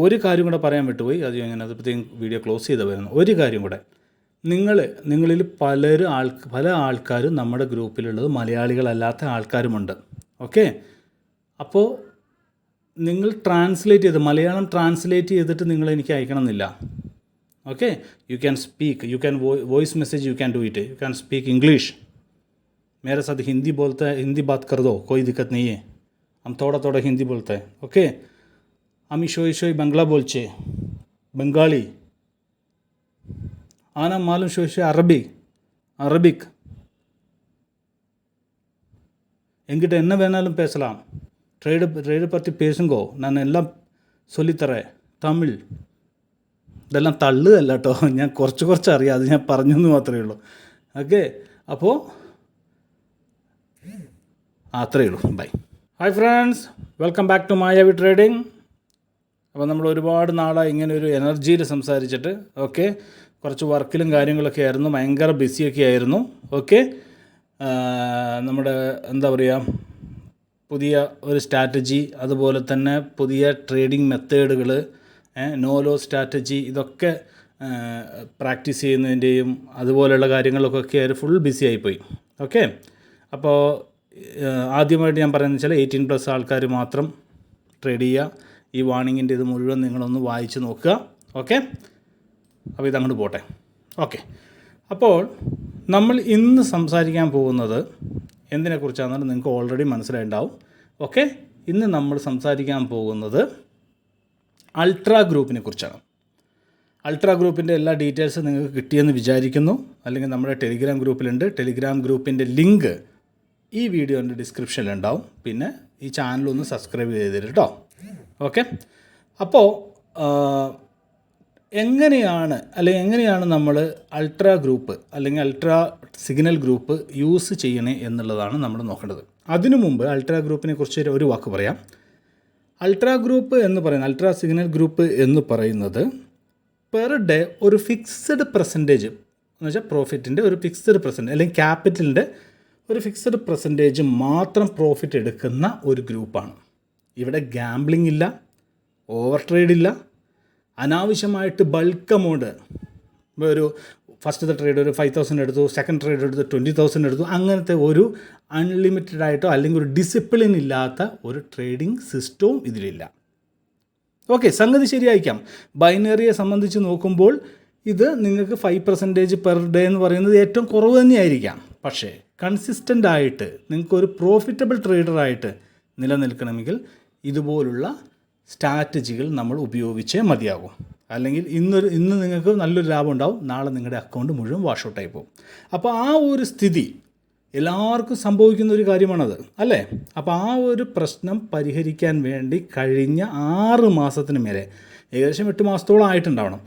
ഒരു കാര്യം കൂടെ പറയാൻ വിട്ടുപോയി. അത് ഞാൻ അതിപ്പത്തേക്കും വീഡിയോ ക്ലോസ് ചെയ്ത് വരുന്നു. ഒരു കാര്യം കൂടെ, നിങ്ങളിൽ പല ആൾക്കാരും നമ്മുടെ ഗ്രൂപ്പിലുള്ളത് മലയാളികളല്ലാത്ത ആൾക്കാരുമുണ്ട്. ഓക്കെ, അപ്പോൾ നിങ്ങൾ മലയാളം ട്രാൻസ്ലേറ്റ് ചെയ്തിട്ട് നിങ്ങൾ എനിക്ക് അയക്കണമെന്നില്ല. Okay, you can speak, you can voice message you can do it, you can speak English. मेरे साथ हिंदी बात कर दो, कोई दिक्कत नहीं है. हम थोड़ा थोड़ा हिंदी बोलते हैं. ओके, हम शोई बंगला बोलचे, बंगाली आना मालूम शोई अरबिक என்கிட்ட என்ன வேணாலும் பேசலாம். ட்ரேடு பற்றி பேசுங்கோ, நான் എല്ലാം சொல்லித்தரேன். തമിഴ് ഇതെല്ലാം തള്ളുകയല്ല കേട്ടോ, ഞാൻ കുറച്ച് അറിയാം, അത് ഞാൻ പറഞ്ഞെന്ന് മാത്രമേ ഉള്ളൂ. ഓക്കെ, അപ്പോൾ അത്രയേ ഉള്ളൂ. Bye. Hi friends, welcome back to Mayavi trading. അപ്പോൾ നമ്മൾ ഒരുപാട് നാളായി ഇങ്ങനെ ഒരു എനർജിയിൽ സംസാരിച്ചിട്ട്. ഓക്കെ, കുറച്ച് വർക്കിലും കാര്യങ്ങളൊക്കെ ആയിരുന്നു, ഭയങ്കര ബിസിയൊക്കെ ആയിരുന്നു. ഓക്കെ, നമ്മുടെ എന്താ പറയുക, പുതിയ ഒരു സ്ട്രാറ്റജി, അതുപോലെ തന്നെ പുതിയ ട്രേഡിംഗ് മെത്തേഡുകൾ, നോലോ സ്ട്രാറ്റജി, ഇതൊക്കെ പ്രാക്ടീസ് ചെയ്യുന്നതിൻ്റെയും അതുപോലെയുള്ള കാര്യങ്ങളൊക്കെ ഫുൾ ബിസി ആയിപ്പോയി. ഓക്കെ, അപ്പോൾ ആദ്യമായിട്ട് ഞാൻ പറയുന്നത് വെച്ചാൽ 18+ ആൾക്കാർ മാത്രം ട്രേഡ് ചെയ്യുക. ഈ വാർണിങ്ങിൻ്റെ ഇത് മുഴുവൻ നിങ്ങളൊന്ന് വായിച്ച് നോക്കുക. ഓക്കെ, അപ്പോൾ ഇതങ്ങോട്ട് പോട്ടെ. ഓക്കെ, അപ്പോൾ നമ്മൾ ഇന്ന് സംസാരിക്കാൻ പോകുന്നത് എന്തിനെക്കുറിച്ചാണെന്ന് നിങ്ങൾക്ക് ഓൾറെഡി മനസ്സിലായിട്ടുണ്ടാവും. ഓക്കെ, ഇന്ന് നമ്മൾ സംസാരിക്കാൻ പോകുന്നത് അൾട്രാ ഗ്രൂപ്പിനെ കുറിച്ചാണ്. അൾട്രാ ഗ്രൂപ്പിൻ്റെ എല്ലാ ഡീറ്റെയിൽസും നിങ്ങൾക്ക് കിട്ടിയെന്ന് വിചാരിക്കുന്നു. അല്ലെങ്കിൽ നമ്മുടെ ടെലിഗ്രാം ഗ്രൂപ്പിലുണ്ട്. ടെലിഗ്രാം ഗ്രൂപ്പിൻ്റെ ലിങ്ക് ഈ വീഡിയോൻ്റെ ഡിസ്ക്രിപ്ഷനിലുണ്ടാവും. പിന്നെ ഈ ചാനലൊന്ന് സബ്സ്ക്രൈബ് ചെയ്തിട്ട് കേട്ടോ. ഓക്കെ, അപ്പോൾ എങ്ങനെയാണ് നമ്മൾ അൾട്രാ ഗ്രൂപ്പ് അല്ലെങ്കിൽ അൾട്രാ സിഗ്നൽ ഗ്രൂപ്പ് യൂസ് ചെയ്യണേ എന്നുള്ളതാണ് നമ്മൾ നോക്കേണ്ടത്. അതിനു മുമ്പ് അൾട്രാ ഗ്രൂപ്പിനെ കുറിച്ച് ഒരു വാക്ക് പറയാം. അൾട്രാ സിഗ്നൽ ഗ്രൂപ്പ് എന്ന് പറയുന്നത് പെർ ഡേ ഒരു ഫിക്സഡ് പെർസെൻറ്റേജ്, എന്ന് വെച്ചാൽ പ്രോഫിറ്റിൻ്റെ ഒരു ഫിക്സഡ് പെർസെൻറ്റേജ് അല്ലെങ്കിൽ ക്യാപിറ്റലിൻ്റെ ഒരു ഫിക്സഡ് പെർസെൻറ്റേജ് മാത്രം പ്രോഫിറ്റ് എടുക്കുന്ന ഒരു ഗ്രൂപ്പാണ്. ഇവിടെ ഗാംബ്ലിംഗ് ഇല്ല, ഓവർ ട്രേഡ് ഇല്ല, അനാവശ്യമായിട്ട് ബൾക്ക് എമൗണ്ട്, ഒരു ഫസ്റ്റത്തെ ട്രേഡ് ഒരു 5,000 എടുത്തു, സെക്കൻഡ് ട്രേഡ് എടുത്തു 20,000 എടുത്തു, അങ്ങനത്തെ ഒരു അൺലിമിറ്റഡ് ആയിട്ടോ അല്ലെങ്കിൽ ഒരു ഡിസിപ്ലിൻ ഇല്ലാത്ത ഒരു ട്രേഡിംഗ് സിസ്റ്റവും ഇതിലില്ല. ഓക്കെ, സംഗതി ശരിയായിരിക്കാം. ബൈനറിയെ സംബന്ധിച്ച് നോക്കുമ്പോൾ ഇത് നിങ്ങൾക്ക് 5% പെർ ഡേ എന്ന് പറയുന്നത് ഏറ്റവും കുറവ് തന്നെയായിരിക്കാം. പക്ഷേ കൺസിസ്റ്റൻ്റ് ആയിട്ട് നിങ്ങൾക്കൊരു പ്രോഫിറ്റബിൾ ട്രേഡറായിട്ട് നിലനിൽക്കണമെങ്കിൽ ഇതുപോലുള്ള സ്ട്രാറ്റജികൾ നമ്മൾ ഉപയോഗിച്ചേ മതിയാകും. അല്ലെങ്കിൽ ഇന്ന് നിങ്ങൾക്ക് നല്ലൊരു ലാഭം ഉണ്ടാവും, നാളെ നിങ്ങളുടെ അക്കൗണ്ട് മുഴുവൻ വാഷ് ഔട്ടായി പോകും. അപ്പോൾ ആ ഒരു സ്ഥിതി എല്ലാവർക്കും സംഭവിക്കുന്ന ഒരു കാര്യമാണത്, അല്ലേ? അപ്പോൾ ആ ഒരു പ്രശ്നം പരിഹരിക്കാൻ വേണ്ടി കഴിഞ്ഞ 6 മാസത്തിന് മേലെ, ഏകദേശം 8 മാസത്തോളം ആയിട്ടുണ്ടാവണം,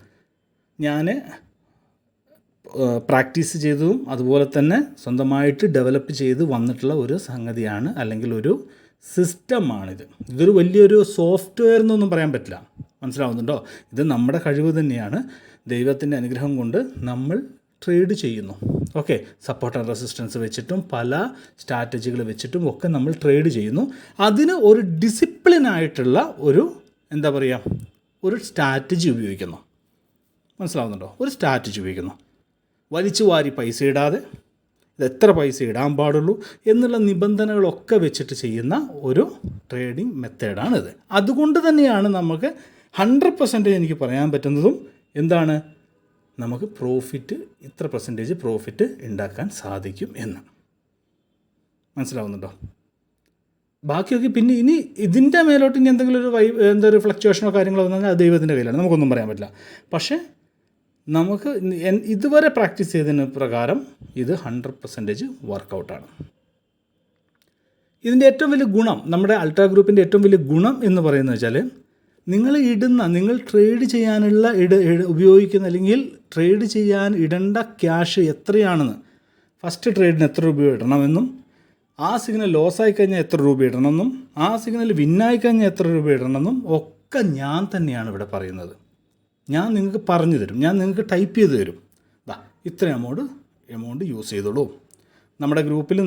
ഞാൻ പ്രാക്ടീസ് ചെയ്തതും അതുപോലെ തന്നെ സ്വന്തമായിട്ട് ഡെവലപ്പ് ചെയ്ത് വന്നിട്ടുള്ള ഒരു സംഗതിയാണ്, അല്ലെങ്കിൽ ഒരു സിസ്റ്റമാണിത്. ഇതൊരു വലിയൊരു സോഫ്റ്റ്വെയർ എന്നൊന്നും പറയാൻ പറ്റില്ല, മനസ്സിലാവുന്നുണ്ടോ? ഇത് നമ്മുടെ കഴിവ് തന്നെയാണ്. ദൈവത്തിൻ്റെ അനുഗ്രഹം കൊണ്ട് നമ്മൾ ട്രേഡ് ചെയ്യുന്നു. ഓക്കെ, സപ്പോർട്ട് ആൻഡ് റെസിസ്റ്റൻസ് വെച്ചിട്ടും പല സ്ട്രാറ്റജികൾ വെച്ചിട്ടും ഒക്കെ നമ്മൾ ട്രേഡ് ചെയ്യുന്നു. അതിന് ഒരു ഡിസിപ്ലിനായിട്ടുള്ള ഒരു ഒരു സ്ട്രാറ്റജി ഉപയോഗിക്കുന്നു. മനസ്സിലാവുന്നുണ്ടോ? ഒരു സ്ട്രാറ്റജി ഉപയോഗിക്കുന്നു. വലിച്ചു വാരി പൈസ ഇടാതെ ഇത് എത്ര പൈസ ഇടാൻ പാടുള്ളൂ എന്നുള്ള നിബന്ധനകളൊക്കെ വെച്ചിട്ട് ചെയ്യുന്ന ഒരു ട്രേഡിംഗ് മെത്തേഡാണിത്. അതുകൊണ്ട് തന്നെയാണ് നമുക്ക് 100% എനിക്ക് പറയാൻ പറ്റുന്നതും എന്താണ്, നമുക്ക് ഇത്ര പെർസെൻറ്റേജ് പ്രോഫിറ്റ് ഉണ്ടാക്കാൻ സാധിക്കും എന്ന്. മനസ്സിലാവുന്നുണ്ടോ? ബാക്കിയൊക്കെ പിന്നെ ഇനി ഇതിൻ്റെ മേലോട്ട് ഇനി എന്തെങ്കിലും ഒരു ഫ്ലക്ച്വേഷനോ കാര്യങ്ങളോ വന്നാൽ അത് ദൈവത്തിൻ്റെ കയ്യിലാണ്, നമുക്കൊന്നും പറയാൻ പറ്റില്ല. പക്ഷേ നമുക്ക് ഇതുവരെ പ്രാക്ടീസ് ചെയ്തതിന് പ്രകാരം ഇത് 100% വർക്കൗട്ടാണ്. ഇതിൻ്റെ ഏറ്റവും വലിയ ഗുണം, നമ്മുടെ അൾട്രാ ഗ്രൂപ്പിൻ്റെ ഏറ്റവും വലിയ ഗുണം എന്ന് പറയുന്നത് വെച്ചാൽ നിങ്ങൾ ട്രേഡ് ചെയ്യാനുള്ള ഉപയോഗിക്കുന്ന അല്ലെങ്കിൽ ട്രേഡ് ചെയ്യാൻ ഇടേണ്ട ക്യാഷ് എത്രയാണെന്ന്, ഫസ്റ്റ് ട്രേഡിന് എത്ര രൂപ ഇടണമെന്നും, ആ സിഗ്നൽ ലോസായി കഴിഞ്ഞാൽ എത്ര രൂപ ഇടണമെന്നും, ആ സിഗ്നൽ വിന്നായി കഴിഞ്ഞാൽ എത്ര രൂപ ഇടണമെന്നും ഒക്കെ ഞാൻ തന്നെയാണ് ഇവിടെ പറയുന്നത്. ഞാൻ നിങ്ങൾക്ക് പറഞ്ഞു തരും, ഞാൻ നിങ്ങൾക്ക് ടൈപ്പ് ചെയ്ത് തരും. ഇത്ര എമൗണ്ട് യൂസ് ചെയ്തോളൂ. നമ്മുടെ ഗ്രൂപ്പിൽ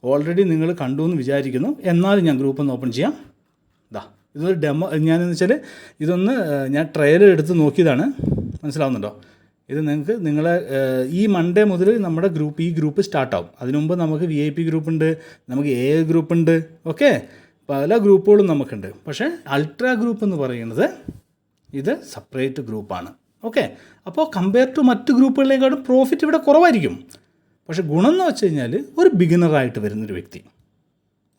ഓൾറെഡി നിങ്ങൾ കണ്ടു എന്ന് വിചാരിക്കുന്നു. എന്നാലും ഞാൻ ഗ്രൂപ്പ് ഒന്ന് ഓപ്പൺ ചെയ്യാം. ഇതൊരു ഡെമോ, ഞാനെന്ന് വെച്ചാൽ ഇതൊന്ന് ഞാൻ ട്രയൽ എടുത്ത് നോക്കിയതാണ്. മനസ്സിലാവുന്നുണ്ടോ? ഇത് നിങ്ങൾക്ക് നിങ്ങളെ ഈ മൺഡേ മുതൽ നമ്മുടെ ഈ ഗ്രൂപ്പ് സ്റ്റാർട്ടാവും. അതിനു മുമ്പ് നമുക്ക് VIP ഗ്രൂപ്പുണ്ട്, നമുക്ക് AA ഗ്രൂപ്പുണ്ട്, ഓക്കെ, പല ഗ്രൂപ്പുകളും നമുക്കുണ്ട്. പക്ഷേ അൾട്രാ ഗ്രൂപ്പ് എന്ന് പറയുന്നത് ഇത് സെപ്പറേറ്റ് ഗ്രൂപ്പാണ്. ഓക്കെ, അപ്പോൾ കമ്പയർ ടു മറ്റ് ഗ്രൂപ്പുകളിലേക്കാളും പ്രോഫിറ്റ് ഇവിടെ കുറവായിരിക്കും. പക്ഷേ ഗുണം എന്ന് വെച്ച് കഴിഞ്ഞാൽ ഒരു ബിഗിനറായിട്ട് വരുന്നൊരു വ്യക്തി,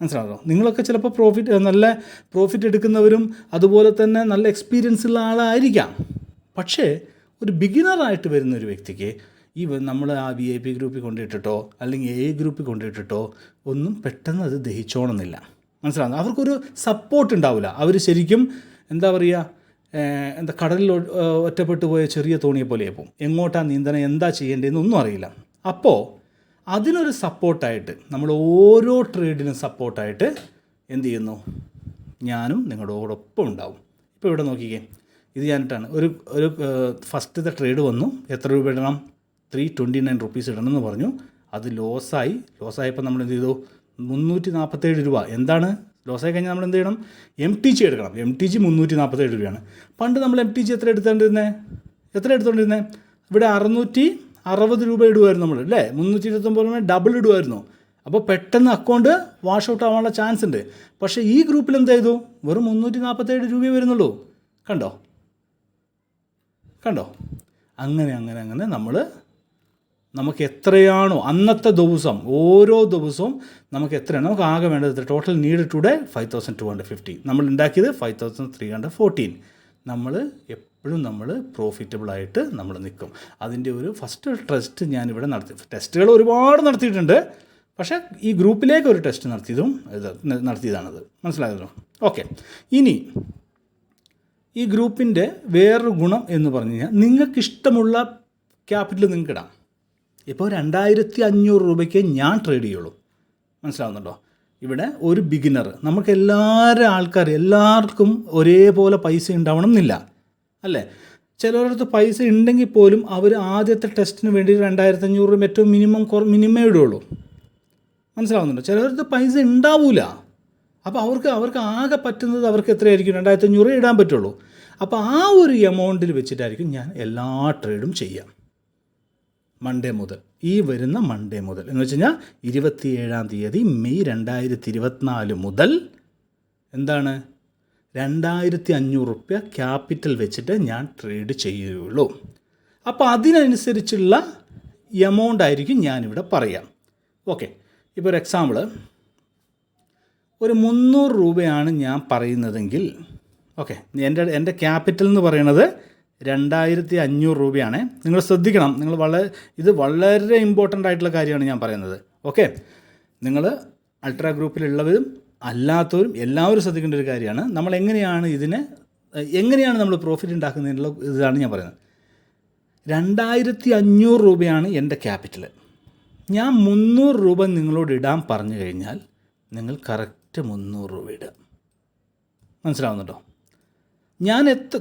മനസ്സിലാണല്ലോ, നിങ്ങളൊക്കെ ചിലപ്പോൾ നല്ല പ്രോഫിറ്റ് എടുക്കുന്നവരും അതുപോലെ തന്നെ നല്ല എക്സ്പീരിയൻസ് ഉള്ള ആളായിരിക്കാം. പക്ഷേ ഒരു ബിഗിനറായിട്ട് വരുന്ന ഒരു വ്യക്തിക്ക് നമ്മൾ ആ VIP ഗ്രൂപ്പിൽ കൊണ്ടിട്ടിട്ടോ അല്ലെങ്കിൽ AA ഗ്രൂപ്പിൽ കൊണ്ടിട്ടിട്ടോ ഒന്നും പെട്ടെന്ന് അത് ദഹിച്ചോണമെന്നില്ല. മനസ്സിലാകുന്നു? അവർക്കൊരു സപ്പോർട്ട് ഉണ്ടാവില്ല. അവർ ശരിക്കും എന്താ പറയുക, കടലിൽ ഒറ്റപ്പെട്ടു പോയ ചെറിയ തോണിയെ പോലെ പോകും. എങ്ങോട്ടാണ് നീന്തണം, എന്താ ചെയ്യേണ്ടതെന്നൊന്നും അറിയില്ല. അപ്പോൾ അതിനൊരു സപ്പോർട്ടായിട്ട് നമ്മൾ ഓരോ ട്രേഡിനും സപ്പോർട്ടായിട്ട് എന്ത് ചെയ്യുന്നു, ഞാനും നിങ്ങളോടൊപ്പം ഉണ്ടാവും. ഇപ്പോൾ ഇവിടെ നോക്കിക്കേ, ഇത് ഞാനിട്ടാണ് ഒരു ഫസ്റ്റത്തെ ട്രേഡ് വന്നു. എത്ര രൂപ ഇടണം? 329 rupees ഇടണം എന്ന് പറഞ്ഞു. അത് ലോസായപ്പോൾ നമ്മൾ എന്ത് ചെയ്തു? 347 രൂപ. എന്താണ് ലോസായി കഴിഞ്ഞാൽ നമ്മൾ എന്ത് ചെയ്യണം? MTG എടുക്കണം. MTG 347 രൂപയാണ്. പണ്ട് നമ്മൾ MTG എത്ര എടുത്തുകൊണ്ടിരുന്നത്? ഇവിടെ 660 രൂപ ഇടുമായിരുന്നു നമ്മൾ, അല്ലേ? 329 ഡബിൾ ഇടുമായിരുന്നു. അപ്പോൾ പെട്ടെന്ന് അക്കൗണ്ട് വാഷ് ഔട്ട് ആവാനുള്ള ചാൻസ് ഉണ്ട്. പക്ഷേ ഈ ഗ്രൂപ്പിൽ എന്ത് ചെയ്തു? വെറും 347 രൂപയെ വരുന്നുള്ളൂ. കണ്ടോ? അങ്ങനെ നമുക്ക് എത്രയാണോ അന്നത്തെ ദിവസം, ഓരോ ദിവസവും നമുക്ക് എത്രയാണോ, നമുക്ക് ആകെ വേണ്ടത് ടോട്ടൽ നീഡ് ടുഡേ 5250. നമ്മൾ ഉണ്ടാക്കിയത് 5314. നമ്മൾ എപ്പോഴും പ്രോഫിറ്റബിളായിട്ട് നമ്മൾ നിൽക്കും. അതിൻ്റെ ഒരു ഫസ്റ്റ് ടെസ്റ്റ് ഞാനിവിടെ ടെസ്റ്റുകൾ ഒരുപാട് നടത്തിയിട്ടുണ്ട്. പക്ഷേ ഈ ഗ്രൂപ്പിലേക്ക് ഒരു ടെസ്റ്റ് നടത്തിയതാണത്. മനസ്സിലായല്ലോ? ഓക്കെ, ഇനി ഈ ഗ്രൂപ്പിൻ്റെ വേറൊരു ഗുണം എന്ന് പറഞ്ഞു കഴിഞ്ഞാൽ നിങ്ങൾക്കിഷ്ടമുള്ള ക്യാപിറ്റൽ നിങ്ങൾക്ക് ഇടാം. ഇപ്പോൾ 2500 രൂപയ്ക്ക് ഞാൻ ട്രേഡ് ചെയ്യുള്ളൂ. മനസ്സിലാവുന്നുണ്ടോ? ഇവിടെ ഒരു ബിഗിനർ, നമുക്ക് എല്ലാവർക്കും ഒരേപോലെ പൈസ ഉണ്ടാവണം എന്നില്ല, അല്ലേ? ചിലവരടുത്ത് പൈസ ഉണ്ടെങ്കിൽ പോലും അവർ ആദ്യത്തെ ടെസ്റ്റിന് വേണ്ടി 2500 രൂപ ഏറ്റവും മിനിമം ഇടുള്ളൂ. മനസ്സിലാവുന്നുണ്ടോ? ചിലവരടുത്ത് പൈസ ഉണ്ടാവില്ല. അപ്പോൾ അവർക്ക് ആകെ പറ്റുന്നത് അവർക്ക് എത്രയായിരിക്കും? 2500 ഇടാൻ പറ്റുള്ളൂ. അപ്പോൾ ആ ഒരു എമൗണ്ടിൽ വെച്ചിട്ടായിരിക്കും ഞാൻ എല്ലാ ട്രേഡും ചെയ്യാം. ഈ വരുന്ന മൺഡേ മുതൽ എന്ന് വെച്ച് കഴിഞ്ഞാൽ 27-ാം തീയതി മെയ് 2024 മുതൽ എന്താണ് 2500 രൂപ ക്യാപിറ്റൽ വെച്ചിട്ട് ഞാൻ ട്രേഡ് ചെയ്യുകയുള്ളൂ. അപ്പോൾ അതിനനുസരിച്ചുള്ള എമൗണ്ട് ആയിരിക്കും ഞാനിവിടെ പറയാം. ഓക്കെ, ഇപ്പോൾ ഒരു എക്സാമ്പിൾ, ഒരു 300 രൂപയാണ് ഞാൻ പറയുന്നതെങ്കിൽ, ഓക്കെ, എൻ്റെ ക്യാപിറ്റൽ എന്ന് പറയുന്നത് 2500 രൂപയാണ്. നിങ്ങൾ ശ്രദ്ധിക്കണം, ഇത് വളരെ ഇമ്പോർട്ടൻ്റ് ആയിട്ടുള്ള കാര്യമാണ് ഞാൻ പറയുന്നത്. ഓക്കെ, നിങ്ങൾ അൾട്രാ ഗ്രൂപ്പിലുള്ളവരും അല്ലാത്തവരും എല്ലാവരും ശ്രദ്ധിക്കേണ്ട ഒരു കാര്യമാണ്. നമ്മൾ എങ്ങനെയാണ് നമ്മൾ പ്രോഫിറ്റ് ഉണ്ടാക്കുന്നതിനുള്ള ഇതാണ് ഞാൻ പറയുന്നത്. 2500 രൂപയാണ് എൻ്റെ ക്യാപിറ്റൽ. ഞാൻ 300 രൂപ നിങ്ങളോട് ഇടാൻ പറഞ്ഞു കഴിഞ്ഞാൽ നിങ്ങൾ കറക്റ്റ് 300 രൂപ ഇടുക. മനസ്സിലാവുന്നുണ്ടോ?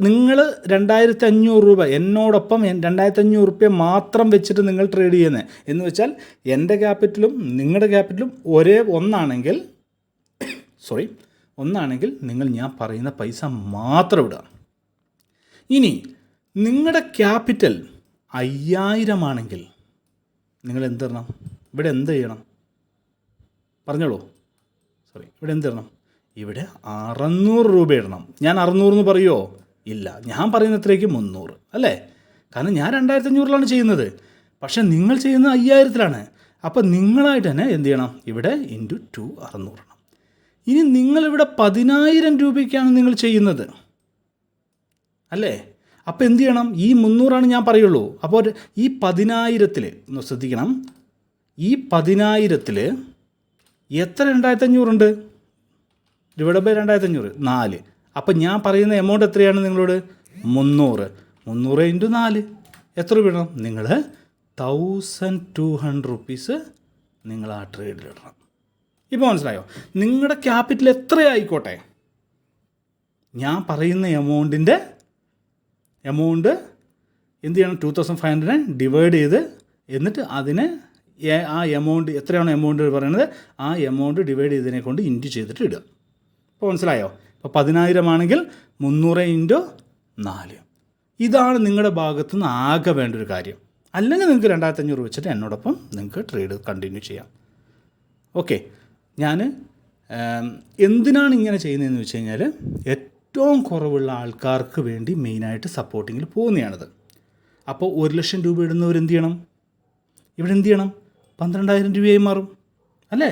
നിങ്ങൾ 2500 രൂപ എന്നോടൊപ്പം 2500 രൂപ മാത്രം വെച്ചിട്ട് നിങ്ങൾ ട്രേഡ് ചെയ്യുന്നത് എന്ന് വെച്ചാൽ എൻ്റെ ക്യാപിറ്റലും നിങ്ങളുടെ ക്യാപിറ്റലും ഒന്നാണെങ്കിൽ നിങ്ങൾ ഞാൻ പറയുന്ന പൈസ മാത്രം ഇടുക. ഇനി നിങ്ങളുടെ ക്യാപിറ്റൽ 5000 ആണെങ്കിൽ നിങ്ങൾ എന്ത് തരണം? ഇവിടെ എന്ത് ചെയ്യണം? പറഞ്ഞോളൂ. ഇവിടെ എന്ത് തരണം? ഇവിടെ 600 രൂപ ഇടണം. ഞാൻ 600 എന്ന് പറയുമോ? ഇല്ല, ഞാൻ പറയുന്ന എത്രയ്ക്ക്? 300, അല്ലേ? കാരണം ഞാൻ 2500-ലാണ് ചെയ്യുന്നത്, പക്ഷേ നിങ്ങൾ ചെയ്യുന്നത് 5000-ലാണ്. അപ്പോൾ നിങ്ങളായിട്ട് തന്നെ എന്ത് ചെയ്യണം? ഇവിടെ ഇൻറ്റു 2 600 ഇടണം. ഇനി നിങ്ങളിവിടെ 10000 രൂപയ്ക്കാണ് നിങ്ങൾ ചെയ്യുന്നത്, അല്ലേ? അപ്പോൾ എന്ത് ചെയ്യണം? ഈ 300-ആണ് ഞാൻ പറയുള്ളൂ. അപ്പോൾ ഈ 10000-ൽ ഒന്ന് ശ്രദ്ധിക്കണം, ഈ 10000-ൽ എത്ര 2500 ഉണ്ട്? Divide by 2500 4. അപ്പോൾ ഞാൻ പറയുന്ന എമൗണ്ട് എത്രയാണ് നിങ്ങളോട്? 300 ഇൻറ്റു 4 എത്ര രൂപ ഇടണം? നിങ്ങൾ 1200 rupees നിങ്ങൾ ആ ട്രേഡിലിടണം. ഇപ്പോൾ മനസ്സിലായോ? നിങ്ങളുടെ ക്യാപിറ്റൽ എത്രയായിക്കോട്ടെ, ഞാൻ പറയുന്ന എമൗണ്ട് എന്ത് ചെയ്യണം? 2500 ഡിവൈഡ് ചെയ്ത് എന്നിട്ട് അതിനെ ആ എമൗണ്ട് എത്രയാണോ എമൗണ്ട് പറയുന്നത് ആ എമൗണ്ട് ഡിവൈഡ് ചെയ്തതിനെ കൊണ്ട് ഇൻറ്റു ചെയ്തിട്ട് ഇടുക. അപ്പോൾ മനസ്സിലായോ? അപ്പോൾ 10,000 ആണെങ്കിൽ 300 ഇൻറ്റു 4. ഇതാണ് നിങ്ങളുടെ ഭാഗത്തു നിന്ന് ആകെ വേണ്ട ഒരു കാര്യം. അല്ലെങ്കിൽ നിങ്ങൾക്ക് 2,500 വെച്ചിട്ട് എന്നോടൊപ്പം നിങ്ങൾക്ക് ട്രേഡ് കണ്ടിന്യൂ ചെയ്യാം. ഓക്കെ, ഞാൻ എന്തിനാണ് ഇങ്ങനെ ചെയ്യുന്നതെന്ന് വെച്ച് കഴിഞ്ഞാൽ ഏറ്റവും കുറവുള്ള ആൾക്കാർക്ക് വേണ്ടി മെയിനായിട്ട് സപ്പോർട്ടിങ്ങിൽ പോകുന്നതാണിത്. അപ്പോൾ 1,00,000 രൂപ ഇടുന്നവർ എന്ത് ചെയ്യണം? ഇവിടെ എന്ത് ചെയ്യണം? 12,000 രൂപയായി മാറും. അല്ലേ?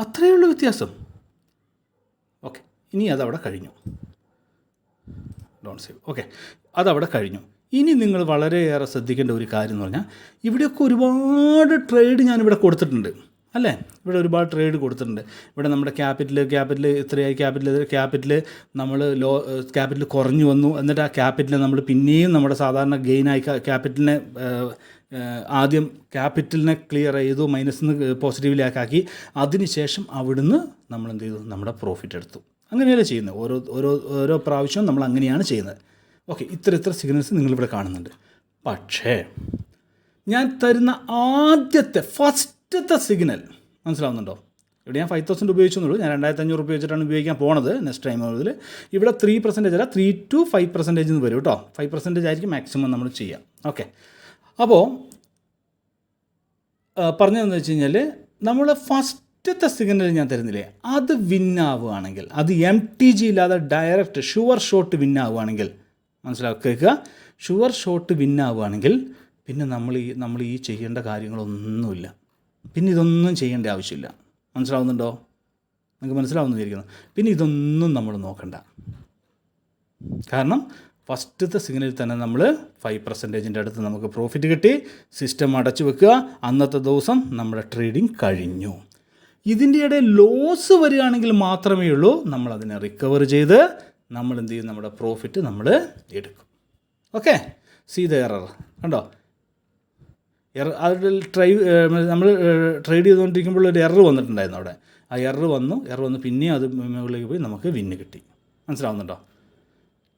അത്രയേ ഉള്ളൂ വ്യത്യാസം. ഓക്കെ, ഇനി അതവിടെ കഴിഞ്ഞു. Don't save. ഓക്കെ, അതവിടെ കഴിഞ്ഞു. ഇനി നിങ്ങൾ വളരെയേറെ ശ്രദ്ധിക്കേണ്ട ഒരു കാര്യം എന്ന് പറഞ്ഞാൽ, ഇവിടെയൊക്കെ ഒരുപാട് ട്രേഡ് ഞാനിവിടെ കൊടുത്തിട്ടുണ്ട്. അല്ലേ? ഇവിടെ ഒരുപാട് ട്രേഡ് കൊടുത്തിട്ടുണ്ട്. ഇവിടെ നമ്മുടെ ക്യാപിറ്റൽ ഇത്രയായി, ക്യാപിറ്റൽ നമ്മൾ ക്യാപിറ്റൽ കുറഞ്ഞു വന്നു. എന്നിട്ട് ആ ക്യാപിറ്റൽ നമ്മൾ പിന്നെയും നമ്മുടെ സാധാരണ ഗെയിനായി ക്യാപിറ്റലിനെ ആദ്യം ക്യാപിറ്റലിനെ ക്ലിയർ ചെയ്തു, മൈനസിൽ നിന്ന് പോസിറ്റീവിലേക്കാക്കി. അതിനുശേഷം അവിടുന്ന് നമ്മൾ എന്ത് ചെയ്തു? നമ്മുടെ പ്രോഫിറ്റ് എടുത്തു. അങ്ങനെയല്ലേ ചെയ്യുന്നത്. ഓരോ പ്രാവശ്യവും നമ്മൾ അങ്ങനെയാണ് ചെയ്യുന്നത്. ഓക്കെ, ഇത്ര സിഗ്നൽസ് നിങ്ങളിവിടെ കാണുന്നുണ്ട്. പക്ഷേ ഞാൻ തരുന്ന ഫസ്റ്റത്തെ സിഗ്നൽ മനസ്സിലാവുന്നുണ്ടോ? ഇവിടെ ഞാൻ 5,000 ഉപയോഗിച്ചെന്നുള്ളൂ. ഞാൻ 2,500 ഉപയോഗിച്ചിട്ടാണ് ഉപയോഗിക്കാൻ പോണത് നെക്സ്റ്റ് ടൈം മുതൽ. ഇവിടെ 3% അല്ല, 3 to 5% എന്ന് വരും കേട്ടോ. 5% ആയിരിക്കും മാക്സിമം നമ്മൾ ചെയ്യാം. ഓക്കെ, അപ്പോൾ പറഞ്ഞതെന്ന് വെച്ച് കഴിഞ്ഞാൽ, നമ്മൾ ഫസ്റ്റത്തെ സിഗ്നൽ ഞാൻ തരുന്നില്ലേ, അത് വിന്നാവുകയാണെങ്കിൽ, അത് MTG ഇല്ലാതെ ഡയറക്റ്റ് ഷുവർ ഷോട്ട് വിന്നാവുകയാണെങ്കിൽ, കേൾക്കുക, ഷുവർ ഷോട്ട് വിന്നാവുകയാണെങ്കിൽ പിന്നെ നമ്മൾ ഈ ചെയ്യേണ്ട കാര്യങ്ങളൊന്നുമില്ല. പിന്നെ ഇതൊന്നും ചെയ്യേണ്ട ആവശ്യമില്ല. മനസ്സിലാവുന്നുണ്ടോ? നിങ്ങൾക്ക് മനസ്സിലാവുന്നു വിചാരിക്കുന്നു. പിന്നെ ഇതൊന്നും നമ്മൾ നോക്കണ്ട. കാരണം ഫസ്റ്റത്തെ സിഗ്നലിൽ തന്നെ നമ്മൾ 5% അടുത്ത് നമുക്ക് പ്രോഫിറ്റ് കിട്ടി. സിസ്റ്റം അടച്ചു വെക്കുക. അന്നത്തെ ദിവസം നമ്മുടെ ട്രേഡിങ് കഴിഞ്ഞു. ഇതിൻ്റെ ഇടയിൽ ലോസ് വരികയാണെങ്കിൽ മാത്രമേ ഉള്ളൂ നമ്മളതിനെ റിക്കവർ ചെയ്ത് നമ്മൾ എന്ത് ചെയ്യും? നമ്മുടെ പ്രോഫിറ്റ് നമ്മൾ എടുക്കും. ഓക്കെ, സീ ദ എറർ കണ്ടോ? അതിൽ നമ്മൾ ട്രേഡ് ചെയ്തുകൊണ്ടിരിക്കുമ്പോൾ ഒരു എറർ വന്നിട്ടുണ്ടായിരുന്നു അവിടെ. ആ എറർ വന്നു പിന്നെയും അത് മുകളിലേക്ക് പോയി നമുക്ക് വിന്ന് കിട്ടി. മനസ്സിലാവുന്നുണ്ടോ?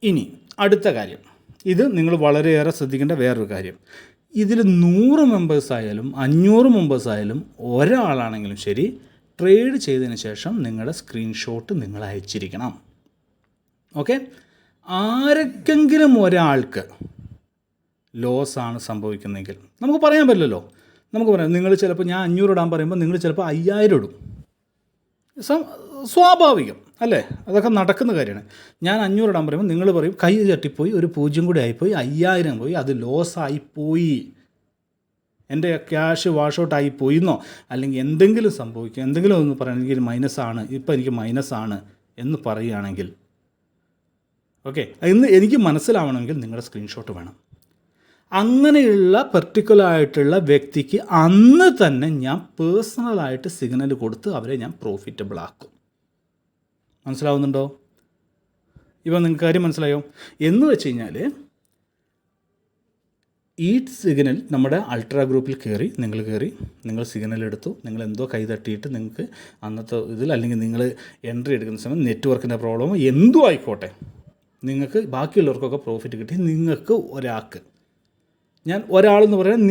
ഇനി അടുത്ത കാര്യം, ഇത് നിങ്ങൾ വളരെയേറെ ശ്രദ്ധിക്കേണ്ട വേറൊരു കാര്യം. ഇതിൽ 100 മെമ്പേഴ്സായാലും 500 മെമ്പേഴ്സായാലും ഒരാളാണെങ്കിലും ശരി, ട്രേഡ് ചെയ്തതിന് ശേഷം നിങ്ങളുടെ സ്ക്രീൻഷോട്ട് നിങ്ങൾ അയച്ചിരിക്കണം. ഓക്കെ, ആർക്കെങ്കിലും ഒരാൾക്ക് ലോസാണ് സംഭവിക്കുന്നതെങ്കിൽ നമുക്ക് പറയാൻ പറ്റില്ലല്ലോ. നമുക്ക് പറയാം, നിങ്ങൾ ചിലപ്പോൾ ഞാൻ 500 ഇടാൻ പറയുമ്പോൾ നിങ്ങൾ ചിലപ്പോൾ 5,000 ഇടും. സ്വാഭാവികം അല്ലേ? അതൊക്കെ നടക്കുന്ന കാര്യമാണ്. ഞാൻ 500 ഇടാൻ പറയുമ്പോൾ നിങ്ങൾ പറയും കൈ തട്ടിപ്പോയി, ഒരു 0 കൂടി ആയിപ്പോയി, 5,000 പോയി, അത് ലോസായിപ്പോയി, എൻ്റെ ക്യാഷ് വാഷ് ഔട്ട് ആയിപ്പോയി എന്നോ അല്ലെങ്കിൽ എന്തെങ്കിലും സംഭവിക്കും, എന്തെങ്കിലും ഒന്ന് പറയാൻ എനിക്ക് മൈനസാണ്, ഇപ്പോൾ എനിക്ക് മൈനസാണ് എന്ന് പറയുകയാണെങ്കിൽ, ഓക്കെ, ഇന്ന് എനിക്ക് മനസ്സിലാവണമെങ്കിൽ നിങ്ങളുടെ സ്ക്രീൻഷോട്ട് വേണം. അങ്ങനെയുള്ള പെർട്ടിക്കുലറായിട്ടുള്ള വ്യക്തിക്ക് അന്ന് തന്നെ ഞാൻ പേഴ്സണലായിട്ട് സിഗ്നൽ കൊടുത്ത് അവരെ ഞാൻ പ്രോഫിറ്റബിൾ ആക്കും. മനസ്സിലാവുന്നുണ്ടോ? ഇപ്പം നിങ്ങൾക്ക് കാര്യം മനസ്സിലായോ? എന്ന് വെച്ച് കഴിഞ്ഞാൽ ഈ സിഗ്നൽ നമ്മുടെ അൾട്രാ ഗ്രൂപ്പിൽ നിങ്ങൾ സിഗ്നൽ എടുത്തു, നിങ്ങൾ എന്തോ കൈ തട്ടിയിട്ട് നിങ്ങൾക്ക് അന്നത്തെ ഇതിൽ, അല്ലെങ്കിൽ നിങ്ങൾ എൻട്രി എടുക്കുന്ന സമയം നെറ്റ്വർക്കിൻ്റെ പ്രോബ്ലമോ എന്തോ ആയിക്കോട്ടെ, നിങ്ങൾക്ക് ബാക്കിയുള്ളവർക്കൊക്കെ പ്രോഫിറ്റ് കിട്ടി. നിങ്ങൾക്ക് ഒരാൾക്ക്, ഞാൻ ഒരാളെന്ന് പറയാൻ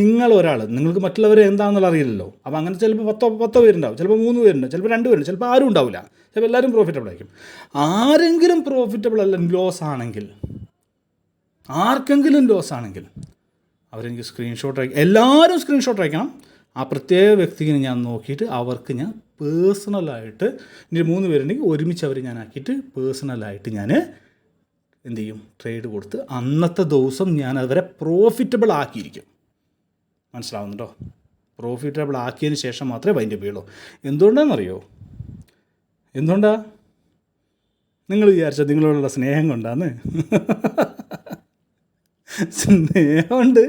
നിങ്ങൾക്ക് മറ്റുള്ളവരെ എന്താണെന്നുള്ള അറിയില്ലല്ലോ. അപ്പോൾ അങ്ങനെ ചിലപ്പോൾ 10 പേരുണ്ടാവും, ചിലപ്പോൾ 3 പേരുണ്ടാവും, ചിലപ്പോൾ 2 പേരുണ്ട്, ചിലപ്പോൾ ആരും ഉണ്ടാവില്ല, ചിലപ്പോൾ എല്ലാവരും പ്രോഫിറ്റബിൾ ആയിരിക്കും. ആരെങ്കിലും പ്രോഫിറ്റബിൾ അല്ല, ആർക്കെങ്കിലും ലോസ് ആണെങ്കിൽ അവരെനിക്ക് സ്ക്രീൻഷോട്ട് എല്ലാവരും സ്ക്രീൻഷോട്ട് അയക്കണം. ആ പ്രത്യേക വ്യക്തിക്ക് ഞാൻ നോക്കിയിട്ട് അവർക്ക് ഞാൻ പേഴ്സണലായിട്ട്, ഇനി 3 പേരുണ്ടെങ്കിൽ ഒരുമിച്ച് അവർ ഞാൻ ആക്കിയിട്ട് പേഴ്സണലായിട്ട് ഞാൻ എന്ത് ചെയ്യും? ട്രേഡ് കൊടുത്ത് അന്നത്തെ ദിവസം ഞാൻ അവരെ പ്രോഫിറ്റബിൾ ആക്കിയിരിക്കും. മനസ്സിലാവുന്നുണ്ടോ? പ്രോഫിറ്റബിൾ ആക്കിയതിന് ശേഷം മാത്രമേ വൈൻഡ് അപ്പ് ചെയ്യുള്ളൂ. എന്തുകൊണ്ടാണെന്നറിയോ? നിങ്ങൾ വിചാരിച്ചത് നിങ്ങളോടുള്ള സ്നേഹം കൊണ്ടാണ്. സ്നേഹമുണ്ട്,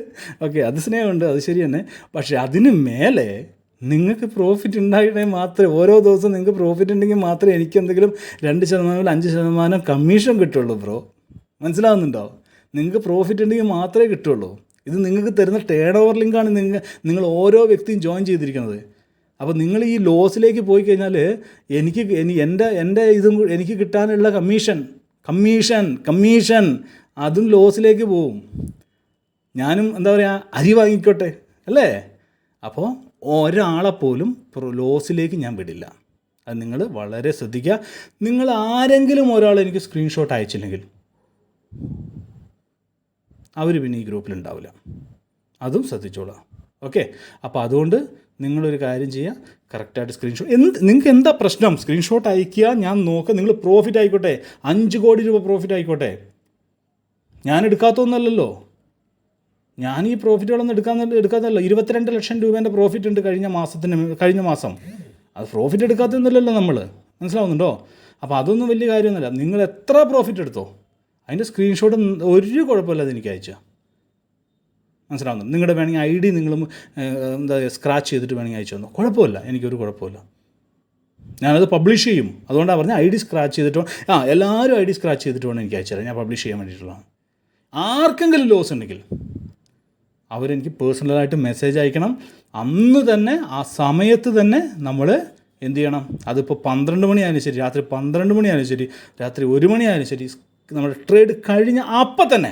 ഓക്കെ, അത് സ്നേഹമുണ്ട്, അത് ശരി തന്നെ. പക്ഷേ അതിന് മേലെ നിങ്ങൾക്ക് പ്രോഫിറ്റ് ഉണ്ടായിട്ടേ മാത്രമേ, ഓരോ ദിവസവും നിങ്ങൾക്ക് പ്രോഫിറ്റ് ഉണ്ടെങ്കിൽ മാത്രമേ എനിക്ക് എന്തെങ്കിലും 2% 5% കമ്മീഷൻ കിട്ടുള്ളൂ ബ്രോ. മനസ്സിലാവുന്നുണ്ടോ? നിങ്ങൾക്ക് പ്രോഫിറ്റ് ഉണ്ടെങ്കിൽ മാത്രമേ കിട്ടുള്ളൂ. ഇത് നിങ്ങൾക്ക് തരുന്ന ടേൺ ഓവർ ലിങ്കാണ് നിങ്ങൾ ഓരോ വ്യക്തിയും ജോയിൻ ചെയ്തിരിക്കുന്നത്. അപ്പോൾ നിങ്ങൾ ഈ ലോസിലേക്ക് പോയി കഴിഞ്ഞാൽ എൻ്റെ ഇതും എനിക്ക് കിട്ടാനുള്ള കമ്മീഷൻ അതും ലോസിലേക്ക് പോവും. ഞാനും എന്താ പറയുക, അരി വാങ്ങിക്കോട്ടെ അല്ലേ? അപ്പോൾ ഒരാളെപ്പോലും ലോസിലേക്ക് ഞാൻ വിടില്ല. അത് നിങ്ങൾ വളരെ ശ്രദ്ധിക്കുക. നിങ്ങൾ ആരെങ്കിലും ഒരാൾ എനിക്ക് സ്ക്രീൻഷോട്ട് അയച്ചില്ലെങ്കിൽ അവർ പിന്നെ ഈ ഗ്രൂപ്പിലുണ്ടാവില്ല. അതും ശ്രദ്ധിച്ചോളാം. ഓക്കെ, അപ്പോൾ അതുകൊണ്ട് നിങ്ങളൊരു കാര്യം ചെയ്യുക, കറക്റ്റായിട്ട് സ്ക്രീൻഷോട്ട് നിങ്ങൾക്ക് എന്താ പ്രശ്നം, സ്ക്രീൻഷോട്ട് അയയ്ക്കുക, ഞാൻ നോക്കുക. നിങ്ങൾ പ്രോഫിറ്റ് ആയിക്കോട്ടെ, 5 കോടി രൂപ പ്രോഫിറ്റ് ആയിക്കോട്ടെ, ഞാൻ എടുക്കാത്തൊന്നുമല്ലല്ലോ. ഞാൻ ഈ പ്രോഫിറ്റുകളൊന്നും എടുക്കാത്തല്ലോ. 22 ലക്ഷം രൂപേൻ്റെ പ്രോഫിറ്റ് ഉണ്ട് കഴിഞ്ഞ മാസം. അത് പ്രോഫിറ്റ് എടുക്കാത്തൊന്നുമല്ലല്ലോ നമ്മൾ, മനസ്സിലാവുന്നുണ്ടോ? അപ്പോൾ അതൊന്നും വലിയ കാര്യമൊന്നുമില്ല. നിങ്ങൾ എത്ര പ്രോഫിറ്റ് എടുത്തോ അതിൻ്റെ സ്ക്രീൻഷോട്ട് ഒരു കുഴപ്പമില്ലാതെ എനിക്ക് അയച്ചാൽ മനസ്സിലാവുന്നു. നിങ്ങളുടെ വേണമെങ്കിൽ ID നിങ്ങൾ സ്ക്രാച്ച് ചെയ്തിട്ട് വേണമെങ്കിൽ അയച്ചു തന്നോ, കുഴപ്പമില്ല, എനിക്കൊരു കുഴപ്പമില്ല. ഞാനത് പബ്ലിഷ് ചെയ്യും. അതുകൊണ്ടാണ് പറഞ്ഞത് ID സ്ക്രാച്ച് ചെയ്തിട്ടോ, എല്ലാവരും ID സ്ക്രാച്ച് ചെയ്തിട്ട് വേണം എനിക്ക് അയച്ചു തരാം. ഞാൻ പബ്ലിഷ് ചെയ്യാൻ വേണ്ടിയിട്ടുള്ളതാണ്. ആർക്കെങ്കിലും ലോസ് ഉണ്ടെങ്കിൽ അവരെനിക്ക് പേഴ്സണലായിട്ട് മെസ്സേജ് അയക്കണം. അന്ന് തന്നെ ആ സമയത്ത് തന്നെ നമ്മൾ എന്ത് ചെയ്യണം, അതിപ്പോൾ 12 മണിയായാലും ശരി, രാത്രി 12 മണിയായാലും ശരി, രാത്രി 1 മണിയായാലും ശരി, നമ്മുടെ ട്രേഡ് കഴിഞ്ഞ അപ്പം തന്നെ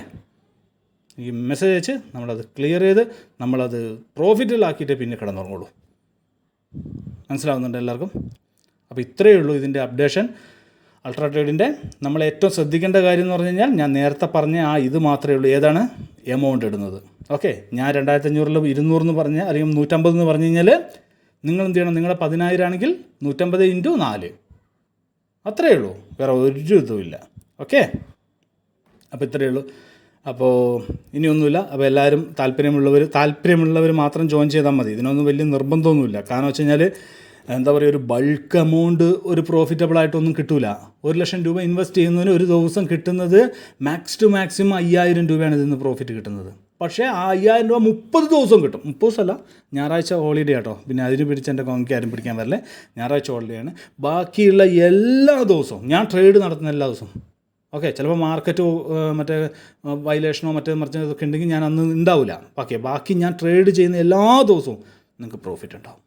ഈ മെസ്സേജ് അയച്ച് നമ്മളത് ക്ലിയർ ചെയ്ത് നമ്മളത് പ്രോഫിറ്റിലാക്കിയിട്ട് പിന്നെ കിടന്നുറങ്ങുള്ളൂ. മനസ്സിലാവുന്നുണ്ട് എല്ലാവർക്കും? അപ്പോൾ ഇത്രയേ ഉള്ളൂ ഇതിൻ്റെ അപ്ഡേഷൻ. അൾട്രാ ട്രേഡിൻ്റെ നമ്മൾ ഏറ്റവും ശ്രദ്ധിക്കേണ്ട കാര്യം എന്ന് പറഞ്ഞു കഴിഞ്ഞാൽ ഞാൻ നേരത്തെ പറഞ്ഞ ഇത് മാത്രമേ ഉള്ളൂ. ഏതാണ്? എമൗണ്ട് ഇടുന്നത്. ഓക്കെ, ഞാൻ 2500 200 എന്ന് പറഞ്ഞ് അല്ലെങ്കിൽ 150 എന്ന് പറഞ്ഞു കഴിഞ്ഞാൽ നിങ്ങൾ എന്ത് ചെയ്യണം, നിങ്ങളുടെ 10,000 ആണെങ്കിൽ 150 × 4, അത്രയേ ഉള്ളൂ, വേറെ ഒരു ഇതുമില്ല. ഓക്കെ, അപ്പോൾ ഇത്രയേ ഉള്ളൂ. അപ്പോൾ ഇനിയൊന്നുമില്ല. അപ്പോൾ എല്ലാവരും താല്പര്യമുള്ളവർ മാത്രം ജോയിൻ ചെയ്താൽ മതി. ഇതിനൊന്നും വലിയ നിർബന്ധമൊന്നുമില്ല. കാരണം വെച്ച് കഴിഞ്ഞാൽ എന്താ പറയുക, ഒരു ബൾക്ക് എമൗണ്ട് ഒരു പ്രോഫിറ്റബിളായിട്ടൊന്നും കിട്ടില്ല. 1 ലക്ഷം രൂപ ഇൻവെസ്റ്റ് ചെയ്യുന്നതിന് ഒരു ദിവസം കിട്ടുന്നത് മാക്സിമം 5000 രൂപയാണ് ഇതിൽ നിന്ന് പ്രോഫിറ്റ് കിട്ടുന്നത്. പക്ഷേ ആ 5000 രൂപ 30 ദിവസം കിട്ടും. 30 ദിവസമല്ല, ഞായറാഴ്ച ഹോളിഡേ ആട്ടോ. പിന്നെ അതിന് പിടിച്ച് എൻ്റെ കോൺക്ക് ആരും പിടിക്കാൻ വരില്ലേ. ഞായറാഴ്ച ഹോളിഡേ ആണ്. ബാക്കിയുള്ള എല്ലാ ദിവസവും ഞാൻ ട്രേഡ് നടത്തുന്ന എല്ലാ ദിവസവും. ഓക്കെ, ചിലപ്പോൾ മാർക്കറ്റ് മറ്റേ വയലേഷനോ മറിച്ചതൊക്കെ ഉണ്ടെങ്കിൽ ഞാൻ അന്ന് ഉണ്ടാവില്ല. ബാക്കി ഞാൻ ട്രേഡ് ചെയ്യുന്ന എല്ലാ ദിവസവും നിങ്ങൾക്ക് പ്രോഫിറ്റ് ഉണ്ടാവും.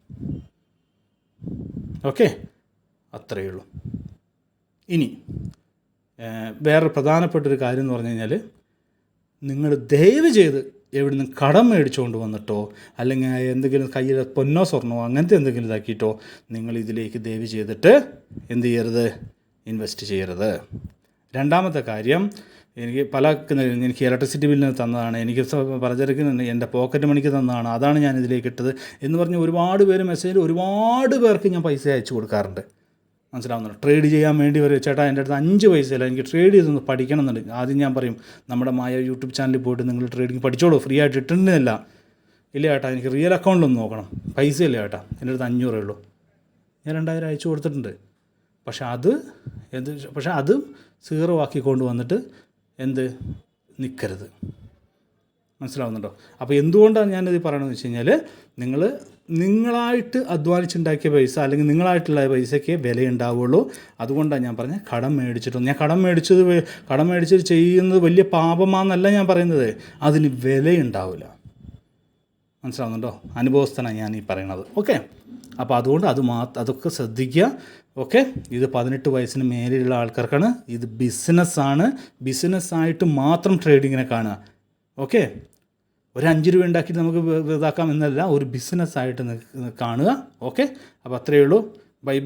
ഓക്കെ, അത്രയേ ഉള്ളൂ. ഇനി വേറെ പ്രധാനപ്പെട്ടൊരു കാര്യം എന്ന് പറഞ്ഞു കഴിഞ്ഞാൽ, നിങ്ങൾ ദയവ് ചെയ്ത് എവിടെ നിന്ന് കടം മേടിച്ചുകൊണ്ട് വന്നിട്ടോ അല്ലെങ്കിൽ എന്തെങ്കിലും കയ്യിൽ പൊന്നോ സ്വർണ്ണോ അങ്ങനത്തെ എന്തെങ്കിലും ഇതാക്കിയിട്ടോ നിങ്ങൾ ഇതിലേക്ക് ദയവ് ചെയ്തിട്ട് എന്ത് ചെയ്യരുത്, ഇൻവെസ്റ്റ് ചെയ്യരുത്. രണ്ടാമത്തെ കാര്യം, എനിക്ക് ഇലക്ട്രിസിറ്റി ബില്ലിന് തന്നതാണ്, എനിക്ക് പലചരക്കിന് എൻ്റെ പോക്കറ്റ് മണിക്ക് തന്നതാണ്, അതാണ് ഞാൻ ഇതിലേക്ക് ഇട്ടത് എന്ന് പറഞ്ഞ് ഒരുപാട് പേര് മെസ്സേജിൽ ഒരുപാട് പേർക്ക് ഞാൻ പൈസ അയച്ചു കൊടുക്കാറുണ്ട്. മനസ്സിലാവുന്നുണ്ട്? ട്രേഡ് ചെയ്യാൻ വേണ്ടി വരും, ചേട്ടാ എൻ്റെ അടുത്ത് 5 പൈസയില്ല, എനിക്ക് ട്രേഡ് ചെയ്തൊന്ന് പഠിക്കണം എന്നുണ്ട്. ആദ്യം ഞാൻ പറയും, നമ്മുടെ യൂട്യൂബ് ചാനലിൽ പോയിട്ട് നിങ്ങൾ ട്രേഡിങ് പഠിച്ചോളൂ, ഫ്രീ ആയിട്ട് ഇട്ടിട്ടില്ല. ഇല്ല ചേട്ടാ, എനിക്ക് റിയൽ അക്കൗണ്ടിലൊന്ന് നോക്കണം, പൈസ ഇല്ല ചേട്ടാ, എൻ്റെ അടുത്ത് 500 ഉള്ളൂ. ഞാൻ 2000 അയച്ചു കൊടുത്തിട്ടുണ്ട്. പക്ഷെ അത് 0 ആക്കിക്കൊണ്ട് വന്നിട്ട് നിൽക്കരുത്. മനസ്സിലാവുന്നുണ്ടോ? അപ്പോൾ എന്തുകൊണ്ടാണ് ഞാനിത് പറയണമെന്ന് വെച്ച് കഴിഞ്ഞാൽ, നിങ്ങളായിട്ട് അധ്വാനിച്ചുണ്ടാക്കിയ പൈസ അല്ലെങ്കിൽ നിങ്ങളായിട്ടുള്ള പൈസയ്ക്ക് വിലയുണ്ടാവുള്ളൂ. അതുകൊണ്ടാണ് ഞാൻ പറഞ്ഞത് കടം മേടിച്ചിട്ടൊന്നും. ഞാൻ കടം മേടിച്ചത് ചെയ്യുന്നത് വലിയ പാപമാണെന്നല്ല ഞാൻ പറയുന്നത്, അതിന് വിലയുണ്ടാവില്ല. മനസ്സിലാവുന്നുണ്ടോ? അനുഭവസ്ഥനാണ് ഞാൻ ഈ പറയണത്. ഓക്കെ, അപ്പോൾ അതുകൊണ്ട് അതൊക്കെ ശ്രദ്ധിക്കുക. ഓക്കെ, ഇത് 18 വയസ്സിന് മേലെയുള്ള ആൾക്കാർക്കാണ്. ഇത് ബിസിനസ്സായിട്ട് മാത്രം ട്രേഡിങ്ങിനെ കാണുക. ഓക്കെ, ഒരു 5 രൂപ ഉണ്ടാക്കിയിട്ട് നമുക്ക് ഇതാക്കാം എന്നല്ല, ഒരു ബിസിനസ്സായിട്ട് കാണുക. ഓക്കെ, അപ്പോൾ അത്രയേ ഉള്ളൂ. ബൈ.